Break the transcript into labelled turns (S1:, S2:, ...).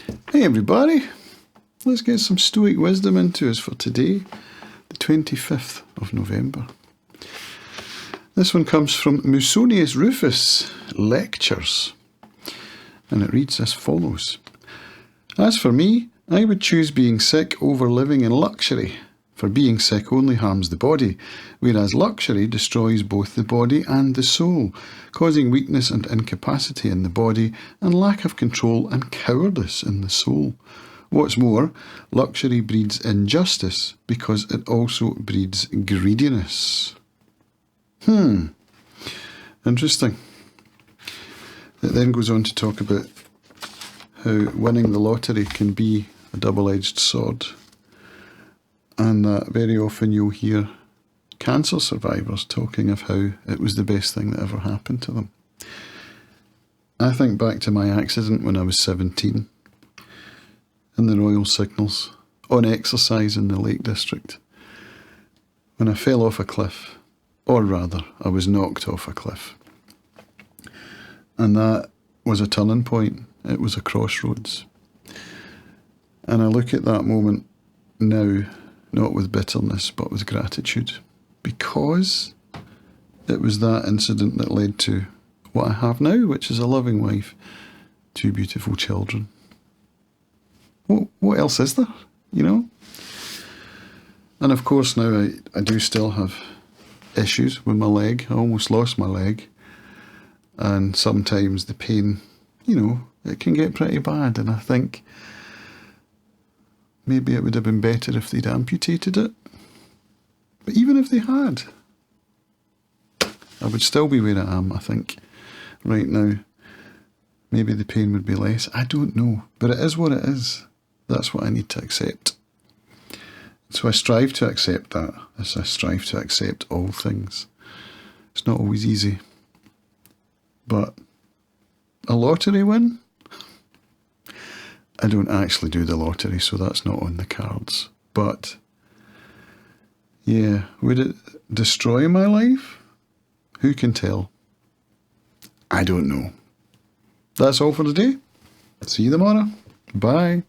S1: Hey everybody, let's get some Stoic wisdom into us for today, the 25th of November. This one comes from Musonius Rufus, Lectures, and it reads as follows. As for me, I would choose being sick over living in luxury, for being sick only harms the body, whereas luxury destroys both the body and the soul, causing weakness and incapacity in the body and lack of control and cowardice in the soul. What's more, luxury breeds injustice because it also breeds greediness. Interesting. It then goes on to talk about how winning the lottery can be a double-edged sword, and that very often you'll hear cancer survivors talking of how it was the best thing that ever happened to them. I think back to my accident when I was 17 in the Royal Signals on exercise in the Lake District, when I fell off a cliff, or rather I was knocked off a cliff, and that was a turning point. It was a crossroads, and I look at that moment now not with bitterness but with gratitude, because it was that incident that led to what I have now, which is a loving wife, 2 beautiful children. What else is there, you know? And of course now I do still have issues with my leg. I almost lost my leg, and sometimes the pain, you know, it can get pretty bad, and I think maybe it would have been better if they'd amputated it. But even if they had, I would still be where I am, I think, right now. Maybe the pain would be less. I don't know. But it is what it is. That's what I need to accept. So I strive to accept that, as I strive to accept all things. It's not always easy. But a lottery win? I don't actually do the lottery, so that's not on the cards. But, yeah, would it destroy my life? Who can tell? I don't know. That's all for today. See you tomorrow. Bye.